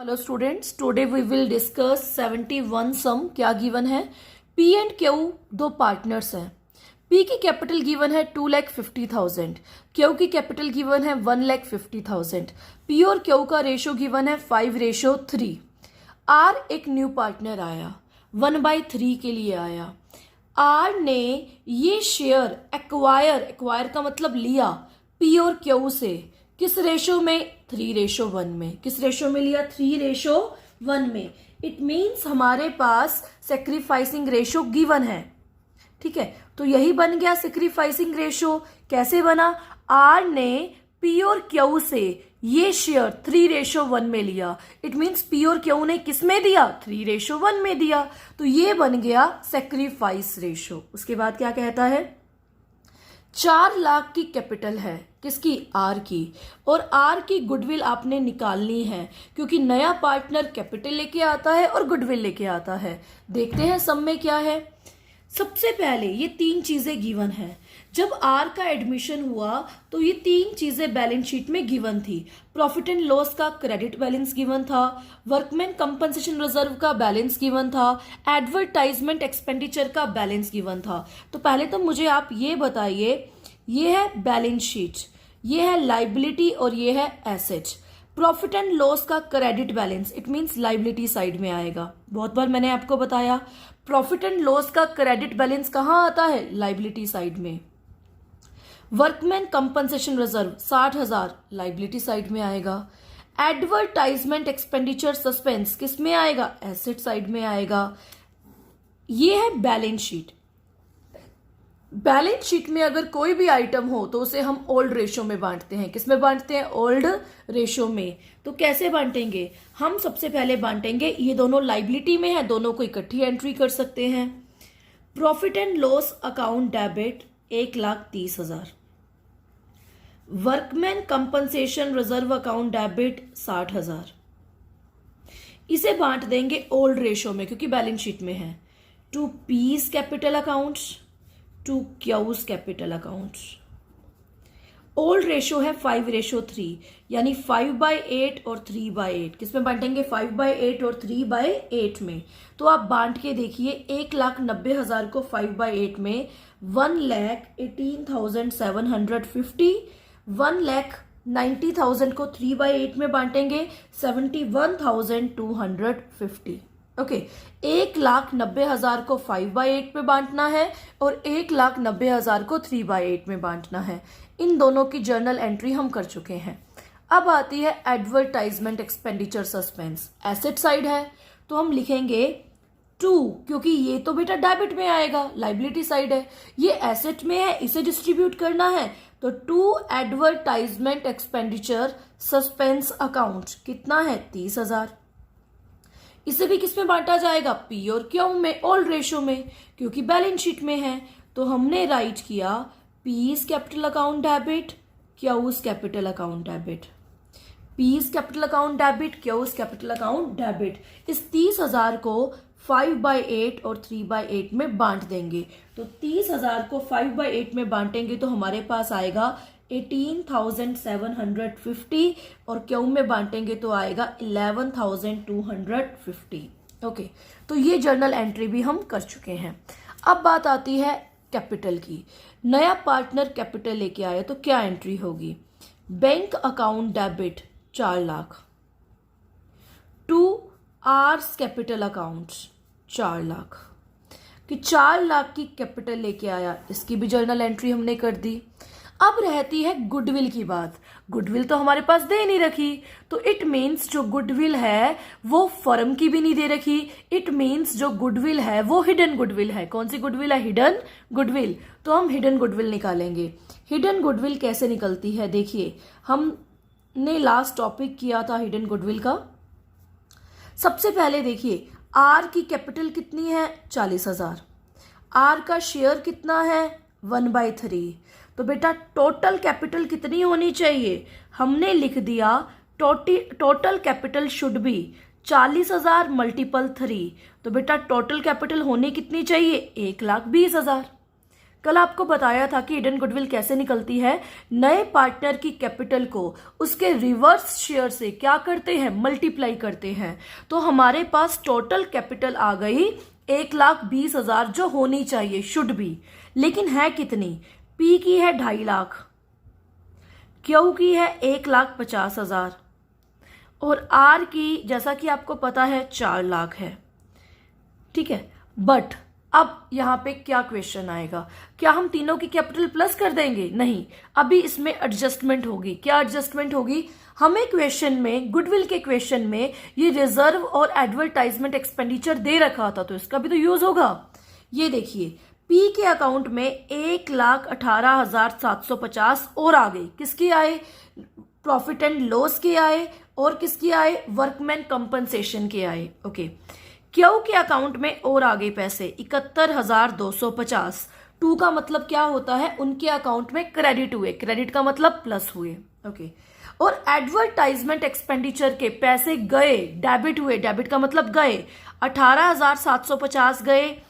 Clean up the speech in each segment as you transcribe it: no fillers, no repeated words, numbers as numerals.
Hello students, today we will discuss 71 sum. क्या given है? P and Q दो partners हैं। पी की कैपिटल गिवन है 2,50,000, क्यू की कैपिटल गिवन है 1,50,000। पी और क्यू का रेशो गिवन है 5:3। आर एक न्यू पार्टनर आया, 1/3 के लिए आया। आर ने ये शेयर एक्वायर का मतलब लिया पी और क्यू से। किस रेशो में? 3:1 में। किस रेशो में लिया? 3:1 में। इट मीन्स हमारे पास सेक्रीफाइसिंग रेशो गिवन है। ठीक है, तो यही बन गया सेक्रीफाइसिंग रेशो। कैसे बना? आर ने पी और क्यू से ये शेयर 3:1 में लिया। इट मीन्स पी और क्यू ने किस में दिया? 3:1 में दिया। तो ये बन गया सेक्रीफाइस रेशो। उसके बाद क्या कहता है? 4 लाख की कैपिटल है। किसकी? आर की। और आर की गुडविल आपने निकालनी है, क्योंकि नया पार्टनर कैपिटल लेके आता है और गुडविल लेके आता है। देखते हैं सम में क्या है। सबसे पहले ये 3 चीजें गिवन है। जब आर का एडमिशन हुआ तो ये 3 चीजें बैलेंस शीट में गिवन थी। प्रॉफिट एंड लॉस का क्रेडिट बैलेंस गिवन था, वर्कमैन कंपनसेशन रिजर्व का बैलेंस गिवन था, एडवर्टाइजमेंट एक्सपेंडिचर का बैलेंस गिवन था। तो पहले तो मुझे आप ये बताइए, ये है बैलेंस शीट, ये है लाइबिलिटी और ये है एसेट। प्रॉफिट एंड लॉस का credit balance, it means liability side में आएगा। बहुत बार मैंने आपको बताया प्रॉफिट एंड लॉस का क्रेडिट बैलेंस कहाँ आता है? लाइबिलिटी साइड में। Workman compensation reserve 60,000 liability side में आएगा। एडवर्टाइजमेंट एक्सपेंडिचर सस्पेंस किस में आएगा? एसेट साइड में आएगा। ये है बैलेंस शीट। बैलेंस शीट में अगर कोई भी आइटम हो तो उसे हम ओल्ड रेशो में बांटते हैं। किस में बांटते हैं? ओल्ड रेशो में। तो कैसे बांटेंगे? हम सबसे पहले बांटेंगे, ये दोनों लाइबिलिटी में है, दोनों को इकट्ठी एंट्री कर सकते हैं। Profit and loss account debit 1,30,000। Workman compensation reserve account debit 60,000। इसे बांट देंगे ओल्ड रेशो में, क्योंकि बैलेंस शीट में है। To P's capital accounts, to Q's capital accounts. Old ratio है 5:3, यानी 5/8 और 3/8। किसमें बांटेंगे? 5/8 और 3/8 में। तो आप बांट के देखिए, 1,90,000 को 5/8 में 1,18,750, 1,90,000 को 3/8 में बांटेंगे 71,250। ओके, 1,90,000 को 5/8 में बांटना है और 1,90,000 को 3/8 में बांटना है। इन दोनों की जर्नल एंट्री हम कर चुके हैं। अब आती है advertisement expenditure suspense. Asset side है तो हम लिखेंगे 2, क्योंकि ये तो बेटा डेबिट में आएगा, लाइबिलिटी साइड है। ये एसेट में है, इसे डिस्ट्रीब्यूट करना है। तो 2 एडवर्टाइजमेंट एक्सपेंडिचर सस्पेंस अकाउंट कितना है? 30,000। इसे भी किसमें बांटा जाएगा? पी और क्यू में, ओल्ड रेशो में, क्योंकि बैलेंस शीट में है। तो हमने राइट किया piece capital account debit, cues capital account debit. Piece capital account debit, cues capital account debit. इस 30,000 को 5/8 और 3/8 में बांट देंगे। तो 30,000 को 5/8 में बांटेंगे तो हमारे पास आएगा 18,750 और क्यू में बांटेंगे तो आएगा 11,250। ओके, तो ये जर्नल एंट्री भी हम कर चुके हैं। अब बात आती है कैपिटल की। नया पार्टनर कैपिटल लेके आया तो क्या एंट्री होगी? Bank account debit 4 lakh, to R's capital account 4 lakh. कि 4 लाख की कैपिटल लेके आया, इसकी भी जर्नल एंट्री हमने कर दी। अब रहती है गुडविल की बात। गुडविल तो हमारे पास दे नहीं रखी, तो इट मीन्स जो गुडविल है वो फर्म की भी नहीं दे रखी। इट मीन्स जो गुडविल है वो हिडन गुडविल है। कौन सी गुडविल है? Hidden goodwill. तो हम हिडन गुडविल निकालेंगे। हिडन गुडविल कैसे निकलती है? देखिए, हमने लास्ट टॉपिक किया था हिडन गुडविल का। सबसे पहले देखिए, आर की कैपिटल कितनी है? 40,000। आर का शेयर कितना है? 1/3। तो बेटा टोटल कैपिटल कितनी होनी चाहिए? हमने लिख दिया टोटल कैपिटल शुड बी 40,000 × 3। तो बेटा टोटल कैपिटल होनी कितनी चाहिए? 1,20,000। कल आपको बताया था कि हिडन गुडविल कैसे निकलती है, नए पार्टनर की कैपिटल को उसके रिवर्स शेयर से क्या करते हैं, मल्टीप्लाई करते हैं। तो हमारे पास टोटल कैपिटल आ गई 1,20,000 जो होनी चाहिए, शुड बी, लेकिन है कितनी, पी की है 2.5 लाख, क्यू की है 1,50,000 और आर की जैसा कि आपको पता है 4 लाख है। ठीक है, बट अब यहां पे क्या क्वेश्चन आएगा, क्या हम तीनों की कैपिटल प्लस कर देंगे, नहीं, अभी इसमें एडजस्टमेंट होगी। क्या एडजस्टमेंट होगी, हमें क्वेश्चन में, गुडविल के क्वेश्चन में ये रिजर्व और एडवर्टाइजमेंट एक्सपेंडिचर दे रखा था, तो इसका भी तो यूज होगा। ये देखिए, पी के अकाउंट में 1,18,750 और आ गई, किसकी आए, प्रॉफिट एंड लॉस के आए, और किसकी आए, वर्कमैन कंपनसेशन के आए। ओके, क्यू के अकाउंट में और आ गए पैसे 71,250। 2 का मतलब क्या होता है, उनके अकाउंट में क्रेडिट हुए, क्रेडिट का मतलब प्लस हुए। ओके, और एडवर्टाइजमेंट एक्सपेंडिचर के पैसे गए, डेबिट हुए, डेबिट का मतलब गए, 18,750 गए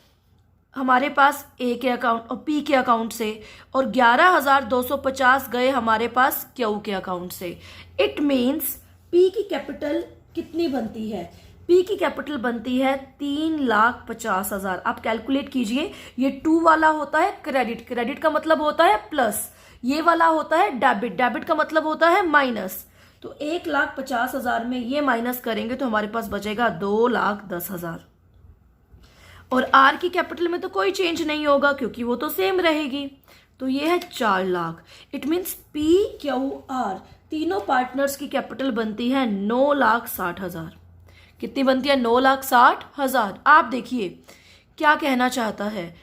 हमारे पास ए के अकाउंट और पी के अकाउंट से, और 11,250 गए हमारे पास क्यू के अकाउंट से। इट मीन्स पी की कैपिटल कितनी बनती है, पी की कैपिटल बनती है 3,50,000। आप कैलकुलेट कीजिए, ये 2 वाला होता है क्रेडिट, क्रेडिट का मतलब होता है प्लस, ये वाला होता है डेबिट, डेबिट का मतलब होता है माइनस। तो 1,50,000 में ये माइनस करेंगे तो हमारे पास बचेगा 2,10,000। और आर की कैपिटल में तो कोई चेंज नहीं होगा क्योंकि वो तो सेम रहेगी, तो ये है 4 lakh. It means P Q are तीनों पार्टनर्स की कैपिटल बनती है 9,60,000। कितनी बनती है, 9,60,000। आप देखिए क्या कहना चाहता है,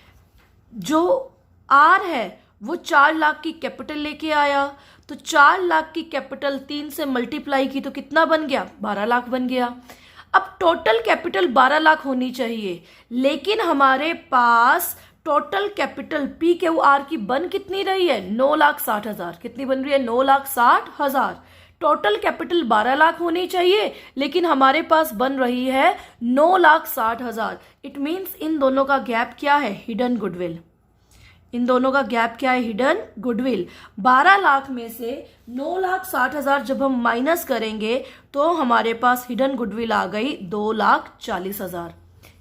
जो आर है वो 4 लाख की कैपिटल लेके आया, तो 4 लाख की कैपिटल 3 से मल्टीप्लाई की तो कितना बन गया, 12 लाख बन गया। अब टोटल कैपिटल 12 लाख होनी चाहिए, लेकिन हमारे पास total capital P Q R की बन कितनी रही है, 9,60,000। कितनी बन रही है, 9,60,000। टोटल कैपिटल 12 लाख होनी चाहिए, लेकिन हमारे पास बन रही है 9,60,000। इट मीन्स इन दोनों का गैप क्या है, हिडन गुडविल। इन दोनों का गैप क्या है, हिडन गुडविल। 12 लाख में से 9,60,000 जब हम माइनस करेंगे तो हमारे पास हिडन गुडविल आ गई 2,40,000।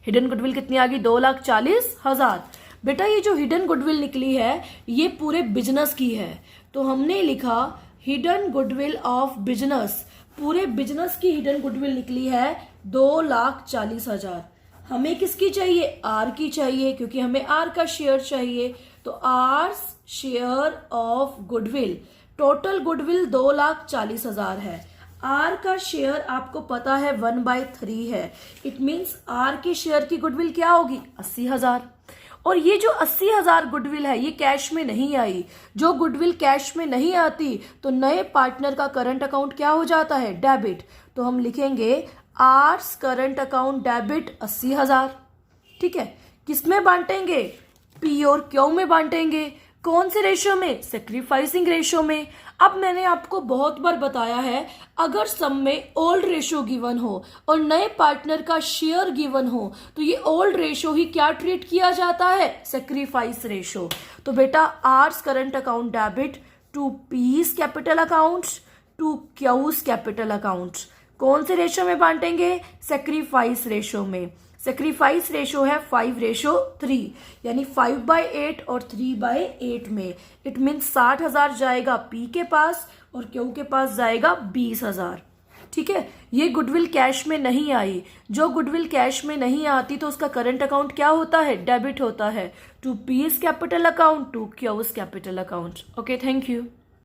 हिडन गुडविल कितनी आ गई, 2,40,000। बेटा ये जो हिडन गुडविल निकली है ये पूरे बिजनेस की है, तो हमने लिखा हिडन गुडविल ऑफ बिजनेस, पूरे बिजनेस की हिडन गुडविल निकली है 2,40,000। हमें किसकी चाहिए, आर की चाहिए, क्योंकि हमें आर का शेयर चाहिए। तो R share of goodwill, total goodwill 2,40,000 है, आर का शेयर आपको पता है 1/3 है। इट मीन्स आर के शेयर की गुडविल क्या होगी, 80,000। और ये जो 80,000 गुडविल है ये कैश में नहीं आई। जो गुडविल कैश में नहीं आती तो नए पार्टनर का करंट अकाउंट क्या हो जाता है, डेबिट। तो हम लिखेंगे आर्स करंट अकाउंट डेबिट 80,000। ठीक है, किसमें बांटेंगे, पी और क्यू में बांटेंगे। कौन से रेशो में, सेक्रीफाइसिंग रेशो में। अब मैंने आपको बहुत बार बताया है, अगर सम में ओल्ड रेशो गिवन हो और नए पार्टनर का शेयर गिवन हो तो ये ओल्ड रेशो ही क्या ट्रीट किया जाता है, सेक्रीफाइस रेशो। तो बेटा R's current account debit to P's capital accounts to Q's capital accounts. कौन से रेशो में बांटेंगे, सेक्रीफाइस रेशो में। सेक्रीफाइस रेशो है 5:3, यानी 5/8 और 3/8 में। इट मीन्स 60,000 जाएगा पी के पास और क्यू के पास जाएगा 20,000। ठीक है, ये गुडविल कैश में नहीं आई। जो गुडविल कैश में नहीं आती तो उसका करंट अकाउंट क्या होता है, डेबिट होता है, to P's capital account to Q's capital account. Okay, thank you.